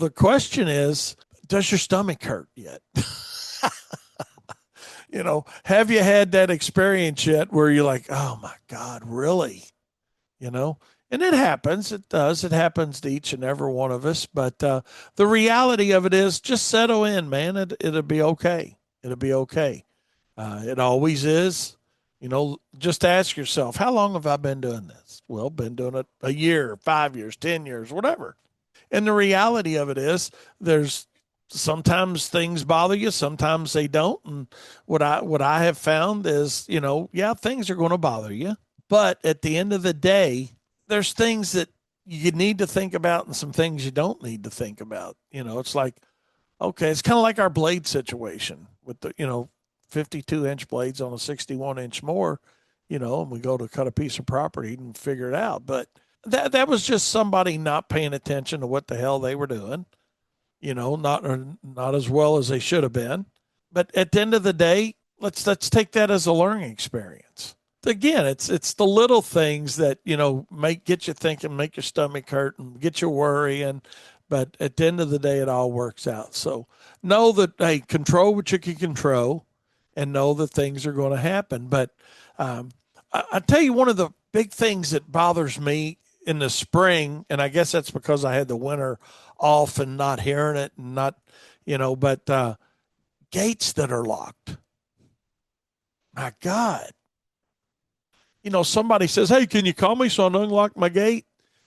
The question is, does your stomach hurt yet? Have you had that experience yet where you're like, oh my God, really? You know, and it happens. It does. It happens to each and every one of us. But the reality of it is just settle in, man. It'll be okay. It'll be okay. It always is. Just ask yourself, how long have I been doing this? Well, been doing it a year, 5 years, 10 years, whatever. And the reality of it is there's sometimes things bother you, sometimes they don't. And what I have found is, yeah, things are going to bother you. But at the end of the day, there's things that you need to think about and some things you don't need to think about. It's like, okay, it's kind of like our blade situation with the, 52-inch blades on a 61-inch mower, and we go to cut a piece of property and figure it out. But that was just somebody not paying attention to what the hell they were doing, not as well as they should have been. But at the end of the day, let's take that as a learning experience. Again, it's the little things that get you thinking, make your stomach hurt, and get you worrying. But at the end of the day, it all works out. So know that, hey, control what you can control, and know that things are going to happen. But I tell you, one of the big things that bothers me in the spring, and I guess that's because I had the winter off and not hearing it, and not, but gates that are locked. My God. Somebody says, hey, can you call me so I don't unlock my gate?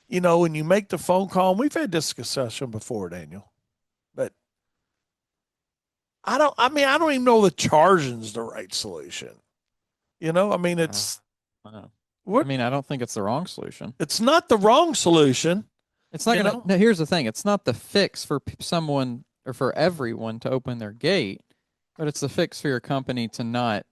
And you make the phone call. And we've had this discussion before, Daniel. But I don't even know that charging's the right solution. It's. What? I don't think it's the wrong solution. It's not the wrong solution. It's not going to. No, here's the thing. It's not the fix for someone or for everyone to open their gate, but it's the fix for your company to not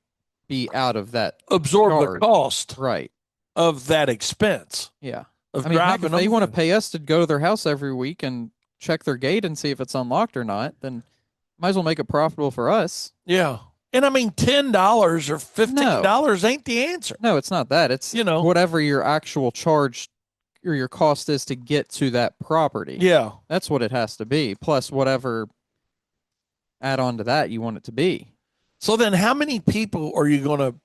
be out of that absorb charge. The cost right of that expense. Yeah. Of heck, if they want to pay us to go to their house every week and check their gate and see if it's unlocked or not, then might as well make it profitable for us. Yeah. And $10 or $15 ain't the answer. No, it's not that. It's whatever your actual charge or your cost is to get to that property. Yeah. That's what it has to be, plus whatever add on to that you want it to be. So then how many people are you going to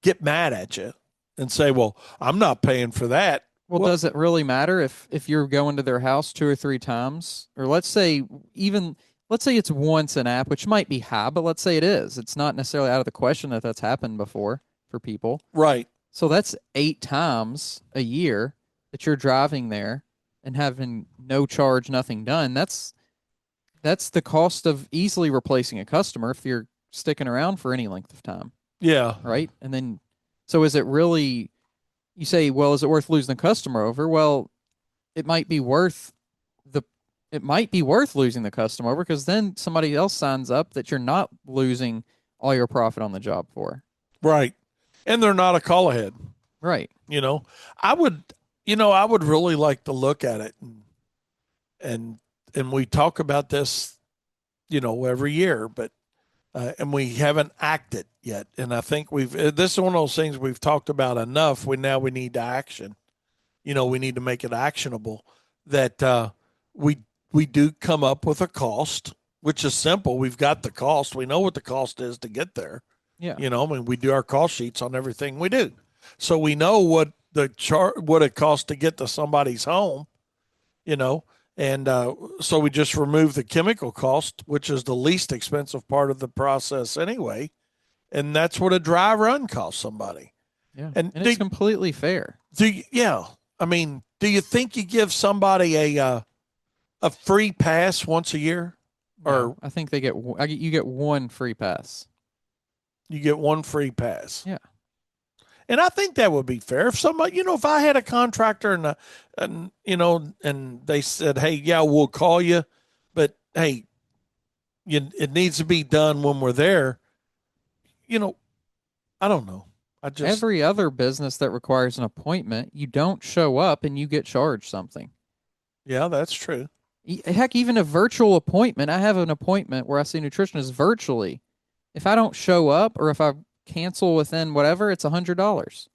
get mad at you and say, well, I'm not paying for that? Well, does it really matter if you're going to their house 2 or 3 times? Or let's say it's once an app, which might be high, but let's say it is. It's not necessarily out of the question that that's happened before for people. Right. So that's 8 times a year that you're driving there and having no charge, nothing done. That's the cost of easily replacing a customer if you're sticking around for any length of time. Yeah. Right? And then, so is it really, you say, well, is it worth losing the customer over? Well, it might be worth losing the customer over, because then somebody else signs up that you're not losing all your profit on the job for. Right. And they're not a call ahead. Right. I would really like to look at it and we talk about this, every year, but and we haven't acted yet. And I think this is one of those things we've talked about enough. We need to action. We need to make it actionable, that we do come up with a cost, which is simple. We've got the cost. We know what the cost is to get there. Yeah. We do our cost sheets on everything we do. So we know what what it costs to get to somebody's home, and so we just remove the chemical cost, which is the least expensive part of the process anyway. And that's what a dry run costs somebody. Yeah. And it's completely fair. Do you think you give somebody a free pass once a year? Or I think you get one free pass. You get one free pass. Yeah. And I think that would be fair. If somebody, if I had a contractor and they said, hey, yeah, we'll call you, but hey, it needs to be done when we're there. I don't know. Every other business that requires an appointment, you don't show up and you get charged something. Yeah, that's true. Heck, even a virtual appointment. I have an appointment where I see a nutritionist virtually. If I don't show up or if I cancel within whatever, it's $100.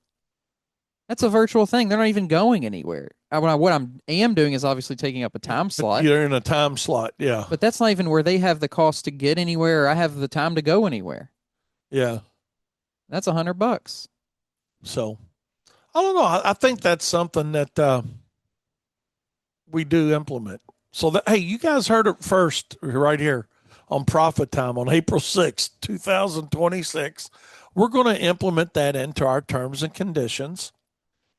That's a virtual thing. They're not even going anywhere. What I'm am doing is obviously taking up a Yeah, time but slot, you're in a time slot. Yeah. but that's not even where they have the cost to get anywhere or I have the time to go anywhere. Yeah. That's $100. So I don't know. I think that's something that we do implement. So that, hey, you guys heard it first right here on Profit Time on April 6th, 2026. We're going to implement that into our terms and conditions.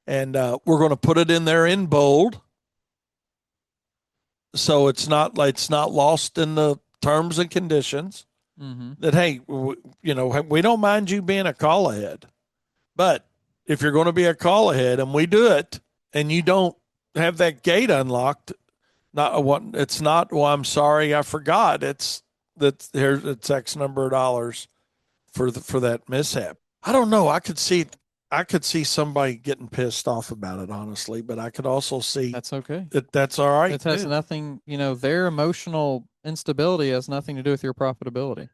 And we're going to put it in there in bold. So it's not lost in the terms and conditions Mm-hmm. that, hey, we don't mind you being a call ahead. But if you're going to be a call ahead and we do it and you don't have that gate unlocked, not what it's not, well, I'm sorry, I forgot. It's that here's it's X number of dollars for that mishap. I don't know. I could see somebody getting pissed off about it, honestly, but I could also see That's okay. that that's all right It has too. nothing, their emotional instability has nothing to do with your profitability.